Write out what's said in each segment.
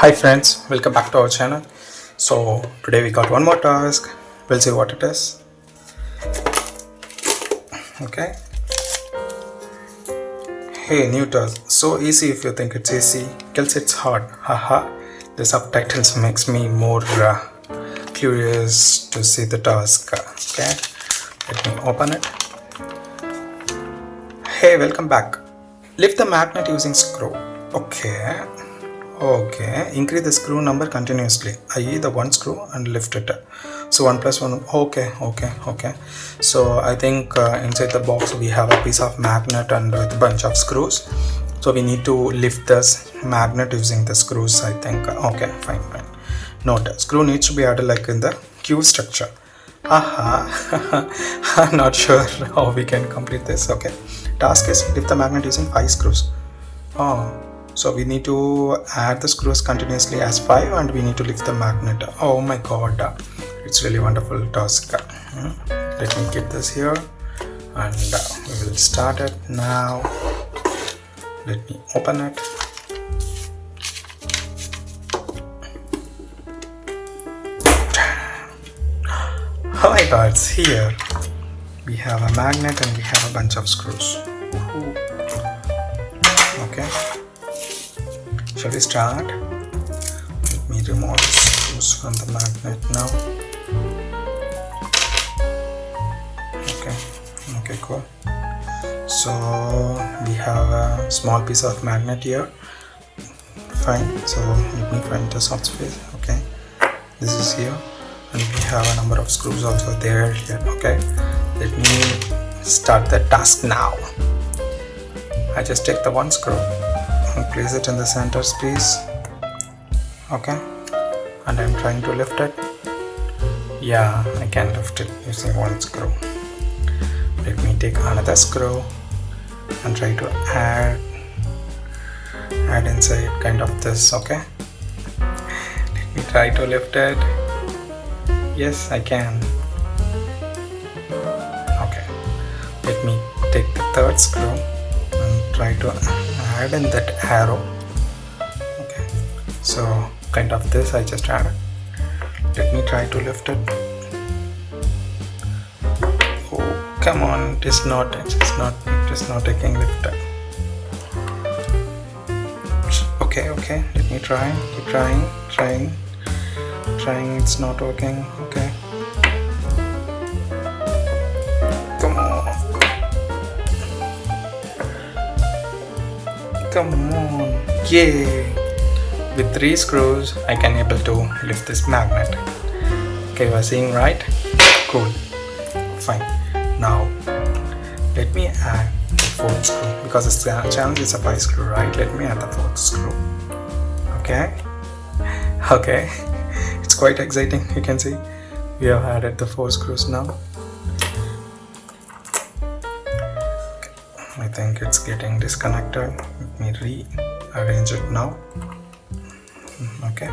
Hi friends, welcome back to our channel. So today we got one more task. We'll see what it is. Okay. Hey, new task. So easy if you think it's easy. Kills it's hard. Haha. The subtitles makes me more curious to see the task. Okay. Let me open it. Hey, welcome back. Lift the magnet using screw. Okay, increase the screw number continuously, i.e. the one screw, and lift it. So 1 plus 1. Okay. So I think inside the box we have a piece of magnet and with a bunch of screws. So we need to lift this magnet using the screws, I think. Okay, fine. Note, screw needs to be added like in the Q structure. I'm not sure how we can complete this. Okay, task is lift the magnet using 5 screws. So we need to add the screws continuously as 5 and we need to lift the magnet. Oh my god, it's really wonderful task. Let me keep this here and we will start it now. Let me open it. Oh my god, it's here. We have a magnet and we have a bunch of screws. Okay. Shall we start? Let me remove the screws from the magnet now. Okay, cool. So we have a small piece of magnet here. Fine. So let me find the soft space. Okay, this is here, and we have a number of screws also there here. Okay, let me start the task now. I just take the one screw and place it in the center space. Okay, and I'm trying to lift it. Yeah, I can lift it using one screw. Let me take another screw and try to add inside kind of this. Okay, let me try to lift it. Yes, I can. Okay, let me take the third screw and try to add in that arrow. Okay, so kind of this I just added. Let me try to lift it. Oh, come on, it is not taking lifted. Okay, let me try. Keep trying. It's not working. Okay, come on, yay! With 3 screws I can able to lift this magnet. Okay, you are seeing, right? Cool, fine. Now let me add the 4th screw, because the challenge is a 5 screw, right? Let me add the 4th screw. Okay, it's quite exciting. You can see we have added the 4 screws now. I think it's getting disconnected. Let me rearrange it now. Okay.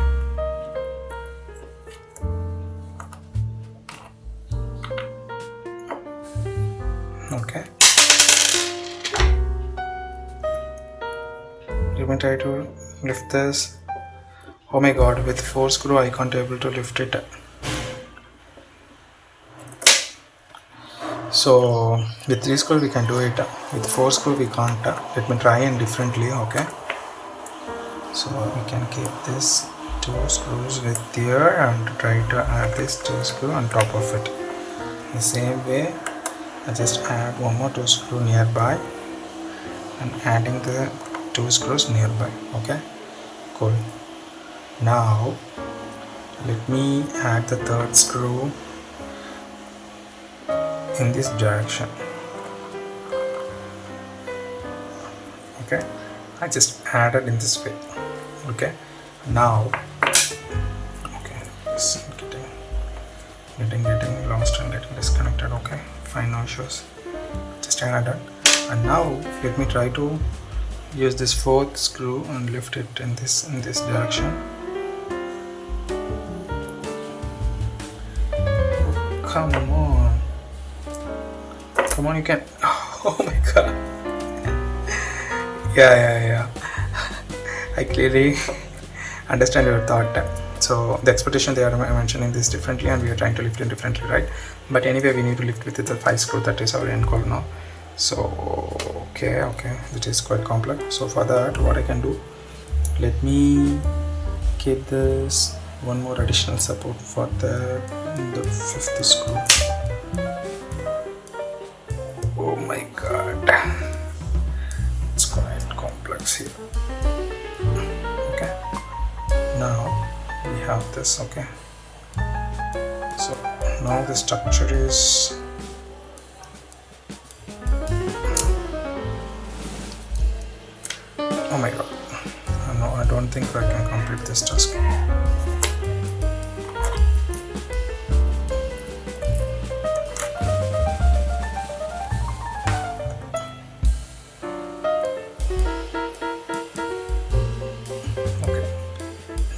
Let me try to lift this. Oh my god, with 4 screw I can't able to lift it. So with 3 screw we can do it. With 4 screw we can't. Let me try it differently. Okay, so we can keep this 2 screws with here and try to add this 2 screw on top of it. The same way I just add one more 2 screw nearby and adding the 2 screws nearby. Okay, cool. Now let me add the 3rd screw in this direction. Okay, I just added in this way. Okay, now it's getting lost and getting disconnected. Okay, fine, no issues. Just added, and now let me try to use this 4th screw and lift it in this direction. Come on, you can. Oh my god. Yeah. I understand your thought. So the expectation they are mentioning this differently, and we are trying to lift it differently, right? But anyway, we need to lift with the 5 screw. That is our end goal now. So okay, it is quite complex. So for that, what I can do, let me keep this one more additional support for the 5th screw. Oh my god, it's quite complex here. Okay, now we have this. Okay, so now the structure is oh my god, no, I don't think I can complete this task.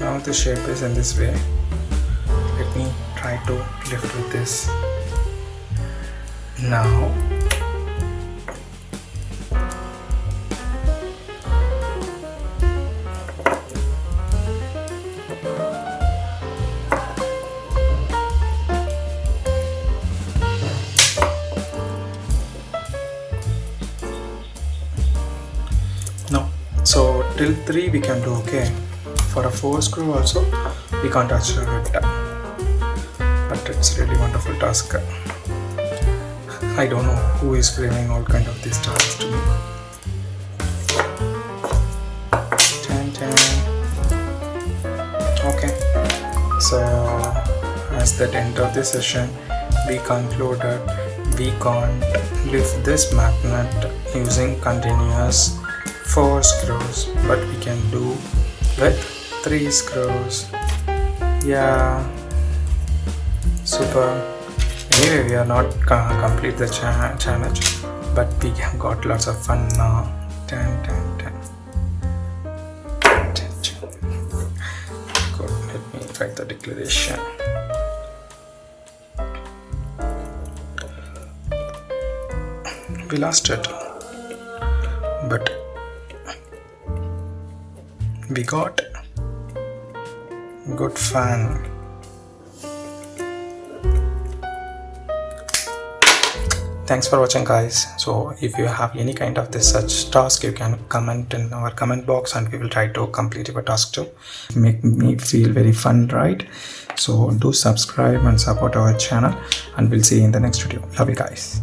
Now the shape is in this way. Let me try to lift with this. Now so till 3 we can do. Okay, for a 4 screw also we can't achieve it, but it's really wonderful task. I don't know who is craving all kind of these tasks to me. Okay, so as the end of this session, we concluded we can't lift this magnet using continuous 4 screws, but we can do with 3 screws. Yeah, super. Anyway, we are not complete the challenge, but we got lots of fun now. 10. Good. Let me write the declaration. We lost it, but we got good fun. Thanks for watching, guys. So if you have any kind of this such task, you can comment in our comment box and we will try to complete your task too. Make me feel very fun, right? So do subscribe and support our channel, and we'll see you in the next video. Love you guys.